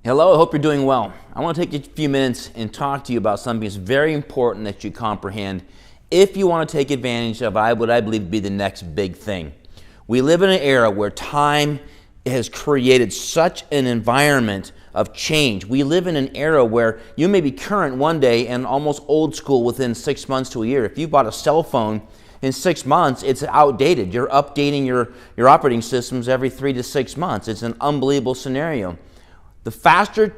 Hello, I hope you're doing well. I want to take a few minutes and talk to you about something that's very important that you comprehend if you want to take advantage of what I believe to be the next big thing. We live in an era where time has created such an environment of change. We live in an era where you may be current one day and almost old school within 6 months to a year. If you bought a cell phone in 6 months, it's outdated. You're updating your operating systems every 3 to 6 months. It's an unbelievable scenario. The faster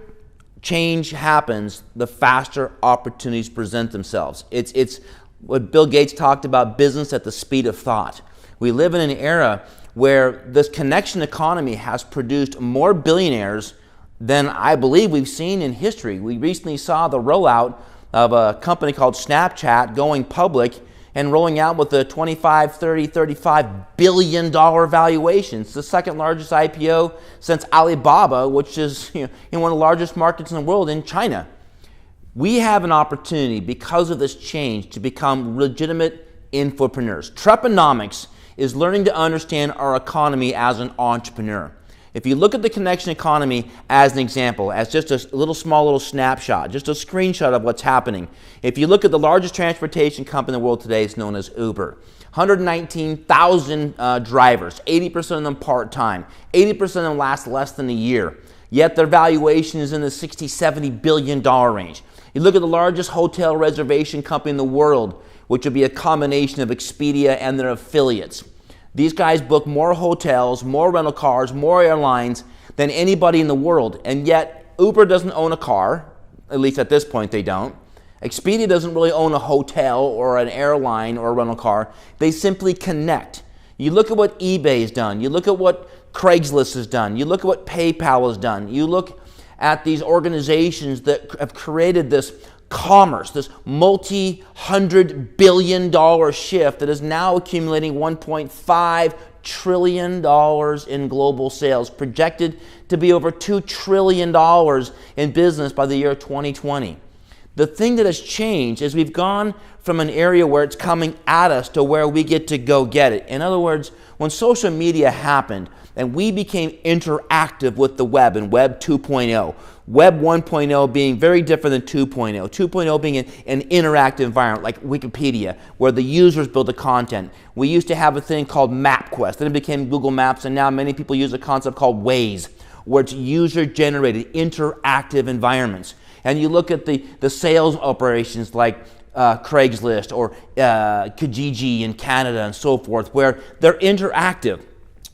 change happens, the faster opportunities present themselves. It's what Bill Gates talked about, business at the speed of thought. We live in an era where this connection economy has produced more billionaires than I believe we've seen in history. We recently saw the rollout of a company called Snapchat going public and rolling out with a $25, $30, $35 billion valuation. It's the second largest IPO since Alibaba, which is in one of the largest markets in the world in China. We have an opportunity because of this change to become legitimate infopreneurs. Treponomics is learning to understand our economy as an entrepreneur. If you look at the connection economy as an example, as just a small little snapshot, just a screenshot of what's happening. If you look at the largest transportation company in the world today, it's known as Uber. 119,000 drivers, 80% of them part-time, 80% of them last less than a year. Yet their valuation is in the $60, $70 billion range. You look at the largest hotel reservation company in the world, which would be a combination of Expedia and their affiliates. These guys book more hotels, more rental cars, more airlines than anybody in the world. And yet, Uber doesn't own a car, at least at this point they don't. Expedia doesn't really own a hotel or an airline or a rental car. They simply connect. You look at what eBay has done. You look at what Craigslist has done. You look at what PayPal has done. You look at these organizations that have created this commerce, this multi-hundred billion dollar shift that is now accumulating $1.5 trillion in global sales, projected to be over $2 trillion in business by the year 2020. The thing that has changed is we've gone from an area where it's coming at us to where we get to go get it. In other words, when social media happened and we became interactive with the web and Web 2.0, Web 1.0 being very different than 2.0, 2.0 being an interactive environment like Wikipedia where the users build the content. We used to have a thing called MapQuest, then it became Google Maps, and now many people use a concept called Waze where it's user-generated interactive environments. And you look at the sales operations like Craigslist or Kijiji in Canada and so forth, where they're interactive.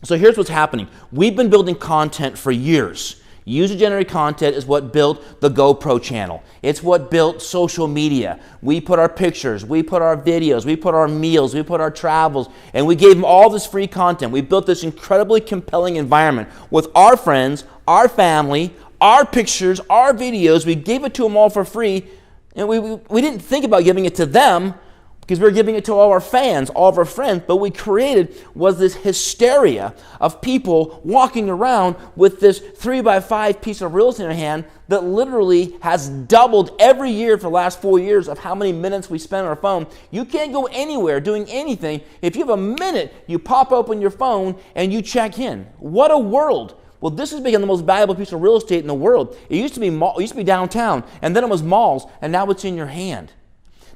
So here's what's happening. We've been building content for years. User-generated content is what built the GoPro channel. It's what built social media. We put our pictures, we put our videos, we put our meals, we put our travels, and we gave them all this free content. We built this incredibly compelling environment with our friends, our family, our pictures, our videos. We gave it to them all for free, and we didn't think about giving it to them because we were giving it to all our fans, all of our friends. But what we created was this hysteria of people walking around with this 3x5 piece of real estate in their hand that literally has doubled every year for the last 4 years of how many minutes we spend on our phone. You can't go anywhere doing anything. If you have a minute, you pop open your phone and you check in. What a world. Well, this has become the most valuable piece of real estate in the world. It used to be downtown, and then it was malls, and now it's in your hand.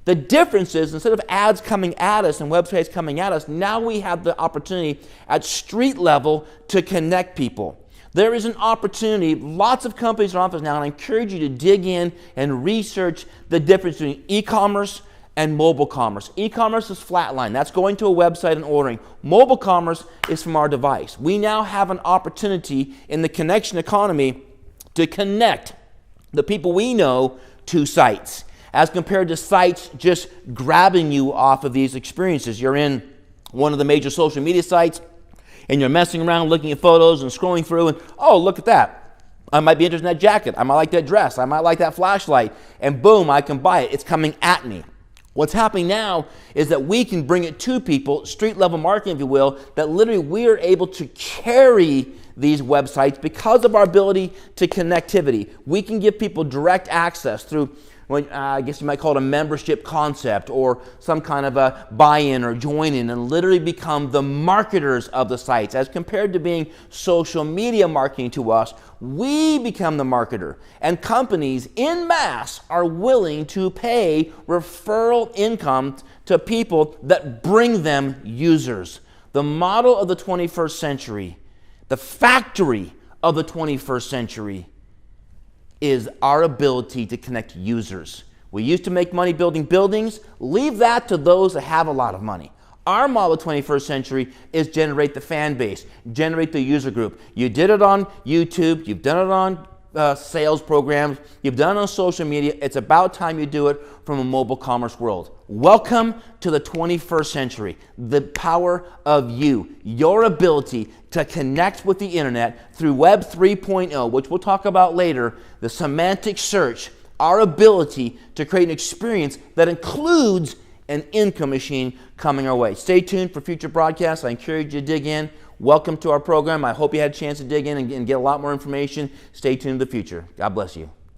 The difference is, instead of ads coming at us and websites coming at us, now we have the opportunity at street level to connect people. There is an opportunity. Lots of companies are on this now, and I encourage you to dig in and research the difference between e-commerce and mobile commerce. E-commerce is flatline. That's going to a website and ordering. Mobile commerce is from our device. We now have an opportunity in the connection economy to connect the people we know to sites, as compared to sites just grabbing you off of these experiences. You're in one of the major social media sites, and you're messing around looking at photos and scrolling through, and oh, look at that. I might be interested in that jacket. I might like that dress. I might like that flashlight. And boom, I can buy it. It's coming at me. What's happening now is that we can bring it to people, street level marketing, if you will, that literally we are able to carry these websites because of our ability to connectivity. We can give people direct access through I guess you might call it a membership concept or some kind of a buy-in or join-in, and literally become the marketers of the sites. As compared to being social media marketing to us, we become the marketer. And companies en masse are willing to pay referral income to people that bring them users. The model of the 21st century, the factory of the 21st century, is our ability to connect users. We used to make money building buildings. Leave that to those that have a lot of money. Our model of the 21st century is generate the fan base, generate the user group. You did it on YouTube. You've done it on sales programs. You've done it on social media. It's about time you do it from a mobile commerce world. Welcome to the 21st century. The power of you, your ability to connect with the internet through Web 3.0, which we'll talk about later, the semantic search, our ability to create an experience that includes an income machine coming our way. Stay tuned for future broadcasts. I encourage you to dig in. Welcome to our program. I hope you had a chance to dig in and get a lot more information. Stay tuned in the future. God bless you.